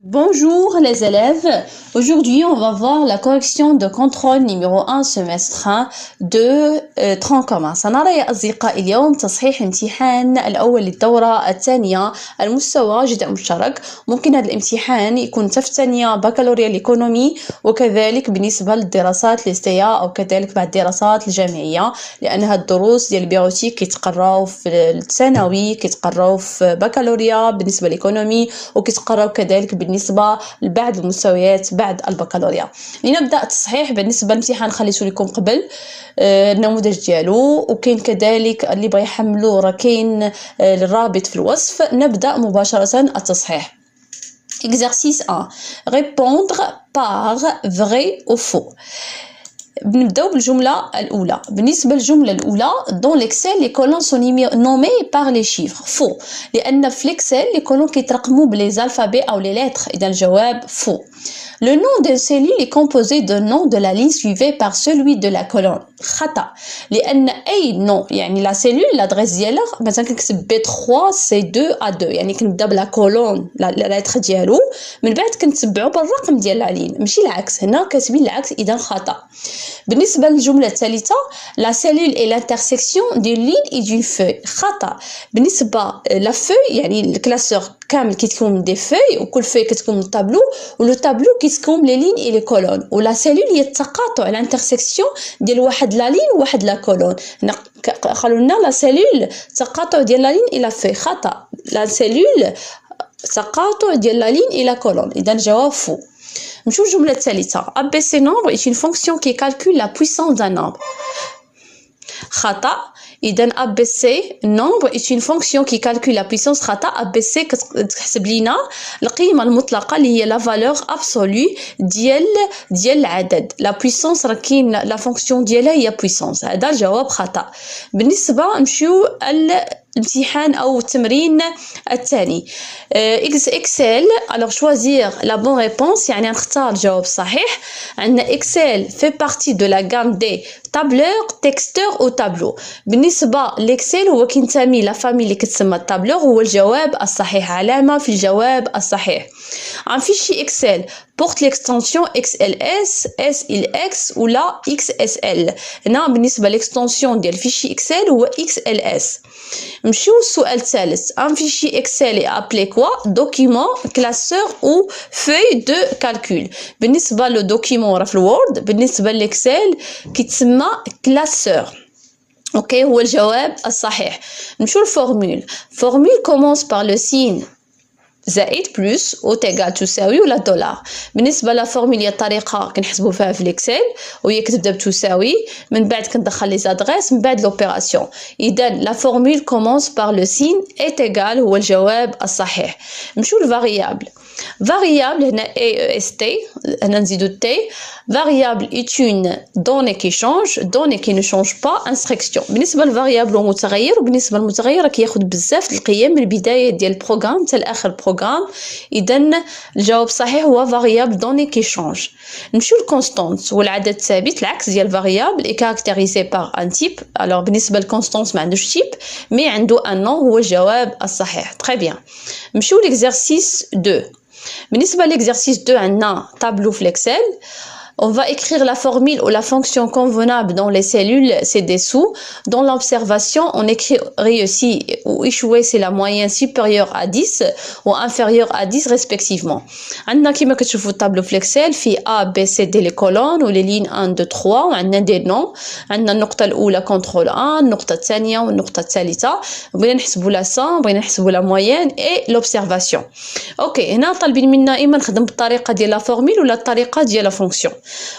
Bonjour les élèves, aujourd'hui on va voir la correction de contrôle numéro 1 semestre 1 de tronc commun. سنرى يا أصدقائي اليوم تصحيح امتحان الأول للدورة الثانية المستوى جدء مشترك. ممكن هذا الامتحان يكون في ثانية بكالوريا الإيكونومي وكذلك بالنسبة للدراسات الاستياء أو كذلك بعد الدراسات الجامعية، لأن هاد الدروس ديال البيروتيك كيتقراو في الثانوي كيتقراو في بكالوريا بالنسبة للإيكونومي وكيتقراو كذلك بالنسبة لبعض المستويات بعد البكالوريا. لنبدأ التصحيح بالنسبة للامتحان خليته لكم قبل النموذج ديالو، وكاين كذلك اللي بغى يحملوه راه كاين الرابط في الوصف. نبدأ مباشرة التصحيح. Exercice 1. Répondre par vrai ou faux. بنبداو بالجملة الأولى. بالنسبة للجملة الأولى dans l'Excel les colonnes sont nommées par les chiffres. faux. لأن في l'Excel les colonnes كيترقموا بلي alphabets أو les lettres. إذا الجواب faux. Le nom d'une cellule est composé d'un nom de la ligne suivie par celui de la colonne. خطأ. لأن أي nom يعني la cellule l'adresse ديالها مثلا كنكتب B3 C2 A2 يعني كنبدا بلا كولون لا lettre ديالو من بعد كنتبعو بالرقم ديال لا لين، ماشي العكس. هنا كاتبين العكس إذا خطأ. بالنسبة للجملة الثالثة la cellule est l'intersection d'une ligne et d'une feuille. خطأ. بالنسبة لا feuille يعني الكلاسور كامل كيتكون من دي فوي وكل فوي كتكون من طابلو ولو طابلو كيتكون لي لين اي لي كولون، ولا سيلول هي التقاطع الانترسيكسيون ديال واحد لا لين وواحد لا كولون. هنا قالوا لنا لا سيلول تقاطع ديال لا لين الى فوي. خطأ. لا سيلول تقاطع ديال لا لين الى كولون. اذا الجواب فو. نمشيو للجمله الثالثه. ABC nombre est une fonction qui calcule la puissance d'un nombre. خطأ. إذا ABC nombre est une fonction qui calcule la puissance. خطأ. ABC كتحسب لينا القيمة المطلقة اللي هي la valeur absolue ديال العدد. la puissance راه كاين la fonction ديالها هي puissance. هذا الجواب خطأ. بالنسبة نمشيو الامتحان أو التمرين الثاني. Excel alors choisir la bonne réponse يعني نختار الجواب الصحيح. عندنا Excel fait partie de la gamme des tableurs, texteurs ou tableaux. بالنسبة لإكسل هو كينتمي لفامي اللي كتسمى التابلور. هو الجواب الصحيح، علامة في الجواب الصحيح. Un fichier Excel porte l'extension XLS, SLX ou la XSL. هنا بالنسبة لإكستنسيون ديال الفيشي إكسل هو XLS. نمشيو للسؤال الثالث. Un fichier Excel est appelé quoi? Document, classeur ou feuille de calcul. بالنسبة للدوكيمون راه في الوورد، بالنسبة لإكسل كيتسمى classeur. اوكي هو الجواب الصحيح. نمشيو للفورمول. فورمول commence par le signe زائد بلس او تيغال تساوي ولا دولار. بالنسبه لفورمول هي الطريقه كنحسبوا فيها في الاكسل وهي كتبدا بتساوي، من بعد كندخل لي زادريس، من بعد لوبيراسيون. اذا لا فورمول كومونس بار لو سين اي تيغال هو الجواب الصحيح. نمشيو للفاريابل. variable هنا AEST هنا نزيدو تي. variable est une donnée qui change, donnée qui ne change pas, instruction. بالنسبه للفاريابل هو متغير، وبالنسبه للمتغير كياخذ بزاف القيم من البدايه ديال البروغرام حتى لاخر البروغرام. اذا الجواب الصحيح هو variable donnée qui change. نمشيو للكونستانت هو العدد الثابت، العكس ديال variable est caractérisé par un type. alors بالنسبه للكونستانت ما عندوش تيب مي عنده ان نون هو الجواب الصحيح. très bien. نمشيو لl'exercice 2. بالنسبة l'exercice 2 عندنا tableau في l'Excel. On va écrire la formule ou la fonction convenable dans les cellules ci-dessous. Dans l'observation, on écrit réussi ou échoué, c'est la moyenne supérieure à 10 ou inférieure à 10 respectivement. عندنا كيما كتشوفوا الطابلو في l'Excel في A, B, C, D les colonnes و les lignes 1, 2, 3 وعندنا des noms. عندنا النقطة الأولى contrôle 1، النقطة الثانية والنقطة الثالثة. بغينا نحسبوا la somme، بغينا نحسبوا la moyenne et l'observation. اوكي هنا طالبين منا إما نخدم بالطريقة ديال لا فورمول ولا الطريقة ديال لا فونكسيون.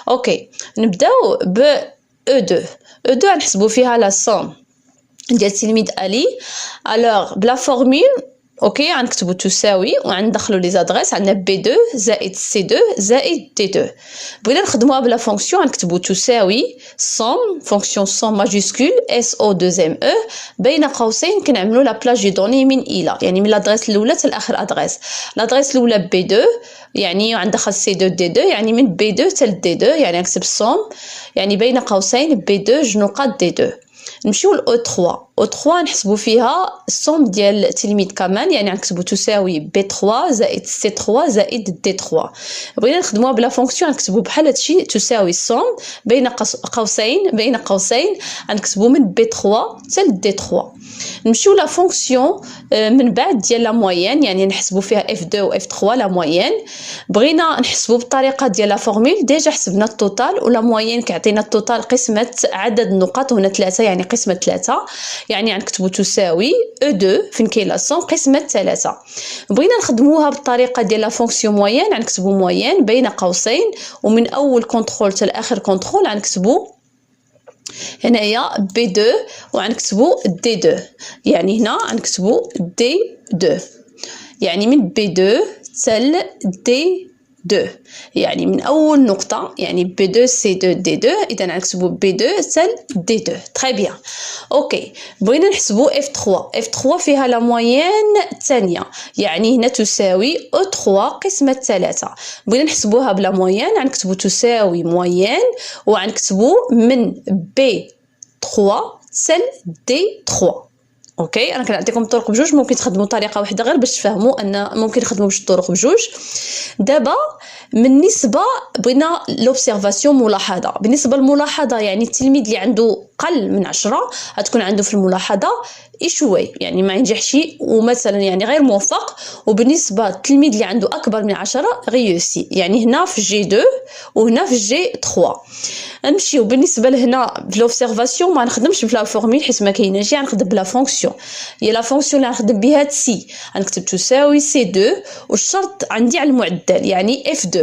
اوكي نبداو ب E2. E2 غنحسبوا فيها لا سوم ديال التلميذ علي. الوغ بلا فورمول اوكي غنكتبوا تساوي وغندخلوا لي زادريس. عندنا B2 زائد C2 زائد D2. بغينا نخدموها بلا فونكسيون غنكتبوا تساوي سوم، فونكسيون سوم ماجيسكول SO2ME بين قوسين كنعملوا لا بلاج دي دوني من الى، يعني من لادريس الاولى حتى لاخر ادريس. لادريس الاولى B2 يعني غندخل C2 D2 يعني من B2 حتى D2 يعني نكتب سوم يعني بين قوسين B2 جنقاط D2. نمشيو ل O3. O3 نحسبوا فيها السوم ديال التلميذ كمان، يعني غنكتبوا تساوي B3 زائد C3 زائد D3. بغينا نخدموها بلا فونكسيون غنكتبوا بحال هادشي تساوي السوم بين قوسين غنكتبوا من B3 حتى ل D3. نمشيو لا فونكسيون من بعد ديال لا موين، يعني نحسبوا فيها F2 و F3 لا موين. بغينا نحسبوا بالطريقه ديال لا فورمول، ديجا حسبنا التوتال ولا موين كيعطينا التوتال قسمه عدد النقط، وهنا 3 يعني قسمه 3، يعني غنكتبوا تساوي E2 فين كاين لا سوم قسمه 3. بغينا نخدموها بالطريقه ديال لا فونكسيون موين، غنكتبوا موين بين قوسين ومن اول كونترول حتى لاخر كونترول غنكتبوا هنايا B2 وغنكتبوا D2، يعني هنا غنكتبوا D2، يعني من B2 حتى D2، يعني من اول نقطه يعني B2 C2 D2، اذا غنكتبوا B2 حتى D2. تري بيان. اوكي، بغينا نحسبوا F3 فيها لا موين الثانيه، يعني هنا تساوي O3 قسمه 3. بغينا نحسبوها بلا موين غنكتبوا تساوي موين وغنكتبوا من B3 حتى D3. اوكي، انا كنعطيكم الطرق بجوج، ممكن تخدموا طريقه واحده غير باش تفهموا ان ممكن نخدموا بجوج طرق بجوج. دابا بالنسبه بغينا لوبسيرفاسيون ملاحظه، بالنسبه للملاحظه يعني التلميذ اللي عنده قل من 10 غتكون عنده في الملاحظه إيشوي، يعني ما ينجحش ومثلا يعني غير موفق. وبالنسبه للتلميذ اللي عنده اكبر من 10 ريوسي، يعني هنا في جي 2 وهنا في جي 3. نمشيو بالنسبه لهنا في لوبسيرفاسيون ما نخدمش بلا فورمول حيت ما كايناش، غنخدم بلا فونكسيون. هي لا فونكسيون اللي غنخدم بها سي، غنكتب تساوي سي 2 والشرط عندي على المعدل يعني اف 2،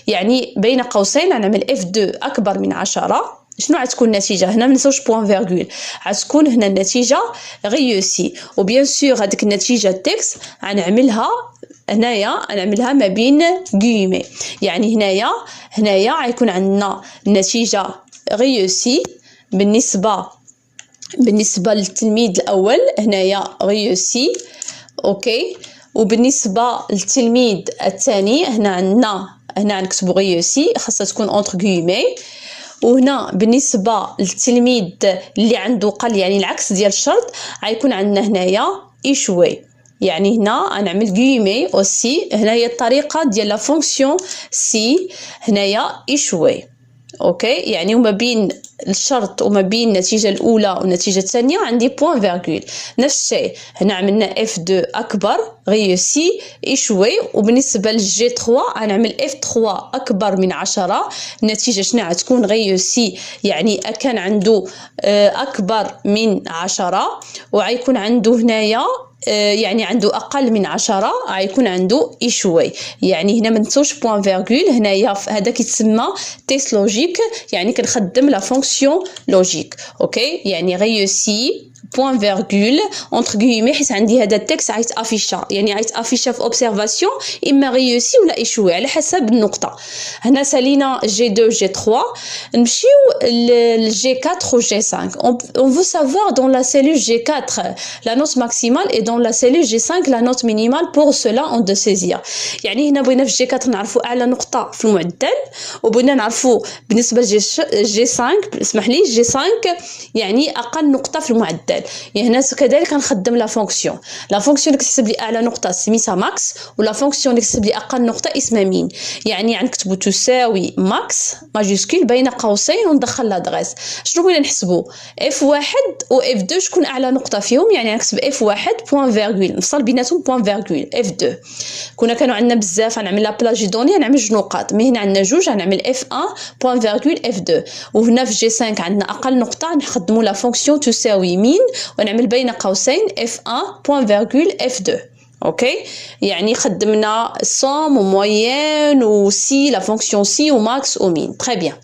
يعني بين قوسين غنعمل اف 2 اكبر من 10. شنو غتكون النتيجه هنا؟ ما نساوش بوان فيرغول، غتكون هنا النتيجه ريوسي. وبيان سور هذيك النتيجه تكست غنعملها هنايا، غنعملها ما بين غيمي، يعني هنايا غيكون عندنا النتيجه ريوسي بالنسبه للتلميذ الاول، هنايا ريوسي. اوكي، وبالنسبه للتلميذ الثاني هنا نكتبوا ريوسي، خاصها تكون اونتر غيمي. وهنا بالنسبه للتلميذ اللي عنده قل، يعني العكس ديال الشرط، غيكون عندنا هنايا إيشوي، يعني هنا غنعمل غيمي اوسي. هنا هي الطريقه ديال لا فونكسيون سي، هنايا إيشوي. اوكي، يعني وما بين الشرط وما بين النتيجه الاولى والنتيجه الثانيه عندي بوان فيرغول. نفس الشيء هنا عملنا اف 2 اكبر ريوسي إيشوي. وبالنسبه للجي 3 غنعمل اف 3 اكبر من 10، النتيجه شنو غتكون؟ ريوسي، يعني كان عنده اكبر من 10 وغيكون عنده هنايا يعني عنده اقل من 10 غيكون عنده إيشوي. يعني هنا ما ننساوش بوان فيرغول، هنايا هذا كيتسمى تيست لوجيك، يعني كنخدم لا فونكسيون لوجيك. اوكي، يعني ريوسي بوان فيرغول اونتر غيمي، حيت عندي هذا التكست غيتافيشا، يعني غيتافيشا في اوبسيرفاسيون اما ريوسي ولا إيشوي على حسب النقطه. هنا سالينا جي 2 جي 3. نمشيو للجي 4 و جي 5. on veut savoir dans la cellule G4 la note maximale et dans la cellule G5 la note minimale. pour cela on doit saisir، يعني هنا بغينا في G4 نعرفوا اعلى نقطه في المعدل، وبغينا نعرفوا بالنسبه لجي 5 اسمح لي جي 5 يعني اقل نقطه في المعدل. يعني هنا كذلك غنخدم لا فونكسيون اللي كتحسب لي اعلى نقطه سميتها ماكس، ولا فونكسيون اللي كتحسب لي اقل نقطه اسمها مين. يعني غنكتبوا تساوي ماكس ماجيسكول بين قوسين وندخل لادغيس. شنو بغينا نحسبوا؟ اف 1 و اف 2 شكون اعلى نقطه فيهم؟ يعني غنكتب اف 1 بوان فيرغول نفصل بيناتهم بوان فيرغول. اف 2 كانوا عندنا بزاف غنعمل لا بلاجي دوني غنعمل جوج نقاط، مي هنا عندنا جوج غنعمل اف 1 بوان فيرغول اف 2. وهنا في جي 5 عندنا اقل نقطه نخدموا لا فونكسيون تساوي مين ونعمل بين قوسين اف 1 بوان فيرغول اف 2. اوكي، يعني خدمنا السوم وموين وسي لا فونكسيون سي وماكس ومين. تري بيان.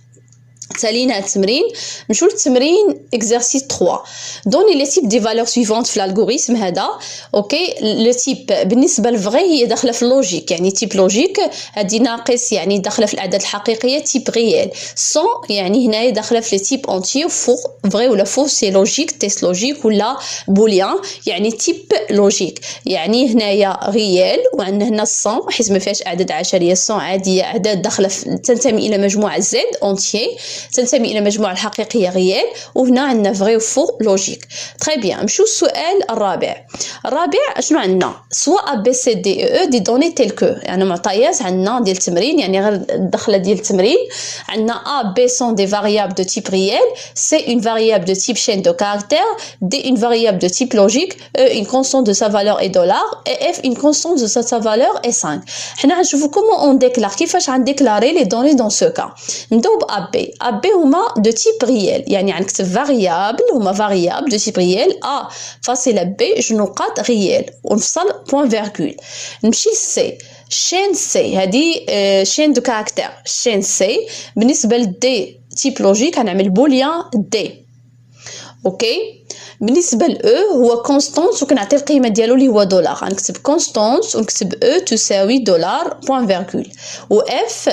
تالينا التمرين، نمشيو للتمرين اكزرسيس 3. دوني لي تيب دي فالور سويفونت في الالغوريثم هذا. اوكي، لو تيب بالنسبه للفغي هي داخله في اللوجيك، يعني تيب لوجيك. هذه ناقص يعني داخله في الاعداد الحقيقيه تيب ريال. سون يعني هنايا داخله في لي تيب اونتي فو فغي ولا فو سي لوجيك تيست لوجيك ولا بوليان، يعني تيب لوجيك. يعني هنايا ريال وعندنا هنا الصون حيت ما فيهاش اعداد عشريه، الصون عاديه اعداد داخله تنتمي الى مجموعه زد اونتي. تنتمي الى المجموعه الحقيقيه ريال، وهنا عندنا فري وفو لوجيك. تري بيان. نمشيو للسؤال الرابع. شنو عندنا؟ سوا ا بي سي دي او دي دوني تيل كو، يعني معطيات عندنا ديال التمرين، يعني غير الدخله ديال التمرين. عندنا ا بي سون دي فاريابل دو تيب ريال، سي اون فاريابل دو تيب chaîne de caractères, D une variable de type logique, E une constante de sa valeur est $, et F une constante de sa valeur est 5. حنا غنشوفوا comment on déclare، كيفاش غنديكلاري les données dans ce cas. نبداو ب AB هما de type réel، يعني غنكتب variable هما variable de type réel A فاصلة B جنوقات réel ونفصل point virgule. نمشي ل C، chaîne C هذه chaîne de caractères، chaîne C بالنسبة ل D type logique غنعمل بوليان D. اوكي. بالنسبه ل او هو كونستانت وكنعطي القيمه ديالو اللي هو $، غنكتب كونستانت ونكتب او تساوي $بوان فيرغول، و اف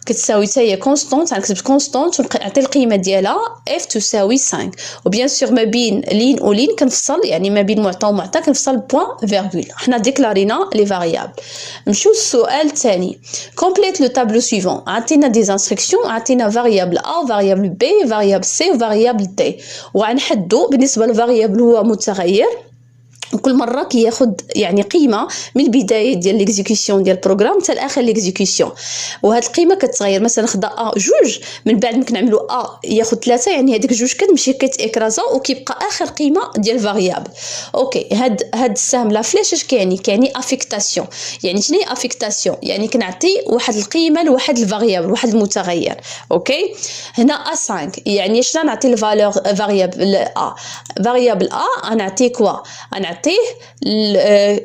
كتساوي حتى هي كونستانت، غنكتب كونستانت ونعطي القيمه ديالها اف تساوي 5. وبيان سور ما بين لين ولين كنفصل، يعني ما بين معطى ومعطى كنفصل بوان فيرغول. حنا ديكلارينا لي فاريابل. نمشيو للسؤال الثاني. كومبليت لو تابلو سويفون. عطينا دي انستركسيون، عطينا فاريابل ا فاريابل بي فاريابل سي وفاريابل دي، وغنحدو بالنسبه للفاريابل هو متغير وكل مره كياخذ يعني قيمه من البدايه ديال ليكزيكسيون ديال البروغرام حتى لاخر ليكزيكسيون، وهاد القيمه كتغير. مثلا ناخذ ا جوج، من بعد ما كنعملوا ا ياخذ 3، يعني هذيك جوج كتمشي كتاكرازا وكيبقى اخر قيمه ديال الفاريابل. اوكي. هاد السهم لا فلاش اش كيعني افيكتاسيون. يعني شنو هي افيكتاسيون؟ يعني كنعطي واحد القيمه لواحد الفاريابل، واحد المتغير. اوكي. هنا ا 5 يعني شنو نعطي الفالور فاريابل ا؟ فاريابل ا غنعطيه كوا؟ غنعطيه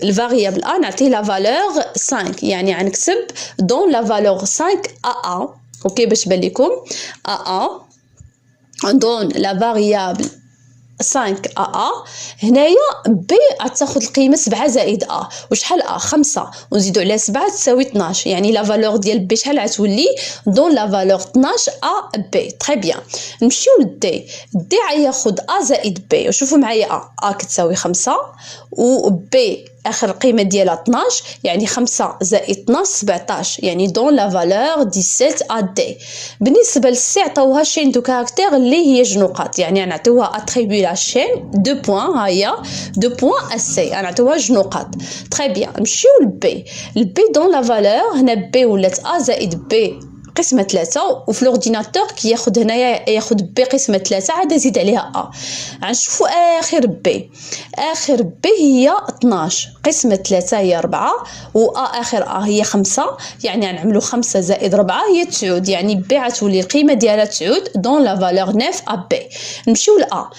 الفاريابل ا نعطيه لا فالور 5، يعني غنكتب دون لا فالور 5 ا. اوكي باش تبان لكم ا دون لا فاريابل 5 ا. هنايا بي غتاخذ القيمه 7 زائد ا، وشحال ا 5 ونزيدو عليها 7 تساوي 12، يعني لا فالور ديال بي شحال غتولي دون لا فالور 12 ا بي. تري بيان. نمشيو للدي. دي غياخذ ا زائد بي، وشوفوا معايا ا كتساوي 5 و بي اخر قيمه ديالها 12، يعني 5 زائد 12 17، يعني دون لا فالور 17 ا دي. بالنسبه للسي عطاوها شين دو كاركتير اللي هي جنوقات، يعني غنعطيوها اتريبي لا شين 2 بوين، ها هي 2 بوين السي غنعطيوها جنوقات. تري بيان. نمشيو للبي. البي دون لا فالور هنا بي ولات ا زائد بي قسمة 3، وفي لورديناتور كياخد هنايا ياخد بي قسمة 3 عاد يزيد عليها ا. غنشوفوا اخر بي. اخر بي هي 12 قسمة 3 هي 4، و ا اخر ا هي 5، يعني غنعملوا 5 زائد 4 هي 9، يعني بي غتولي القيمة ديالها 9 دون لا فالور 9 ا بي. نمشيو لا،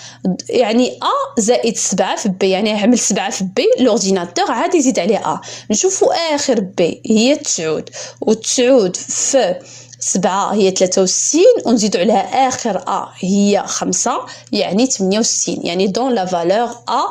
يعني ا زائد 7 في بي، يعني عمل 7 في بي، لورديناتور عاد يزيد عليها ا. نشوفوا اخر بي هي 9 و9 في 7 هي 63، ونزيدو عليها اخر ا هي 5، يعني 68، يعني دون لا فالور ا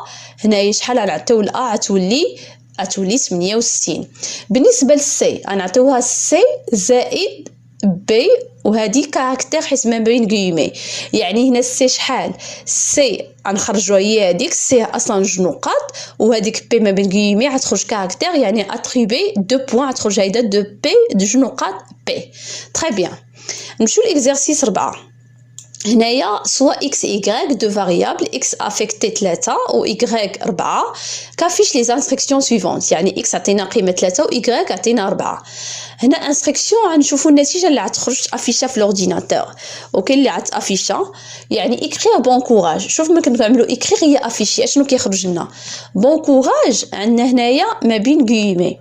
هنايا شحال غنعطيو ل ا غتولي 68. بالنسبه للسي غنعطيوها سي زائد بي، وهذه كاركتير حيت ما بين غيومي، يعني هنا السي شحال؟ السي غنخرجوها هي هذيك السي اصلا جنوقات، وهذيك بي ما بين غيومي غتخرج كاركتير، يعني اتريبي 2 بوين غتخرج هيدا دو بي دو جنوقات بي. تري بيان. نمشيو ليكزارسيس 4. هنايا سوا اكس ايغريك دو فاريابل، اكس افيكتي 3 و ايغريك 4، كافيش لي انستركسيون سويفونت، يعني اكس عطينا قيمه 3 و ايغريك عطينا 4. هنا انستركسيون غنشوفوا النتيجه اللي غتخرج افيشا في لورديناتور. اوكي اللي غتافيشا يعني اكريغ بون كوراج. شوف ما كنعملوا اكريغ هي افيشي، اشنو كيخرج لنا؟ بون كوراج عندنا هنايا ما بين غيومي،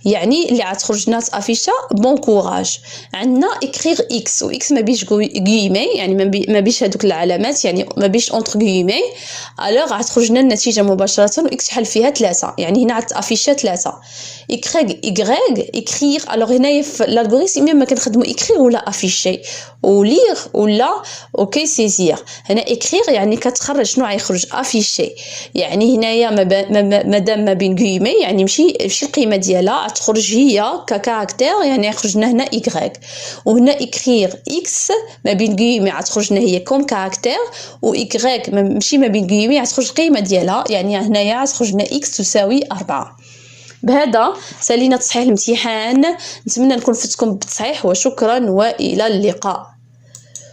يعني اللي غتخرج لنا افيشا بون كوراج. عندنا اكريغ اكس، و اكس ما بيش غيومي، يعني ما بيش هذوك العلامات، يعني ما بيش اونتر غيومي، الوغ غتخرج لنا النتيجه مباشره، و اكس شحال فيها 3، يعني هنا غتافيشا 3. اكريغ اكريغ، الوغ هنايا في الالغوريثم ما كنخدموا اكريغ ولا افيشي وليغ ولا اوكي سيزير. هنا اكريغ يعني كتخرج شنو غيخرج؟ افيشي، يعني هنايا مادام ما بين غيومي يعني ماشي القيمه ديالها تخرج هي ككاركتير، يعني يخرج لنا هنا ايغريك، وهنا اكريغ اكس ما بين غيومي غتخرج لنا هي كوم كاركتير، و ايغريك ماشي ما بين غيومي غتخرج القيمه ديالها، يعني هنايا غتخرج لنا اكس تساوي 4. بهذا سالينا تصحيح الامتحان، نتمنى نكون فتكم بالتصحيح، وشكرا والى اللقاء.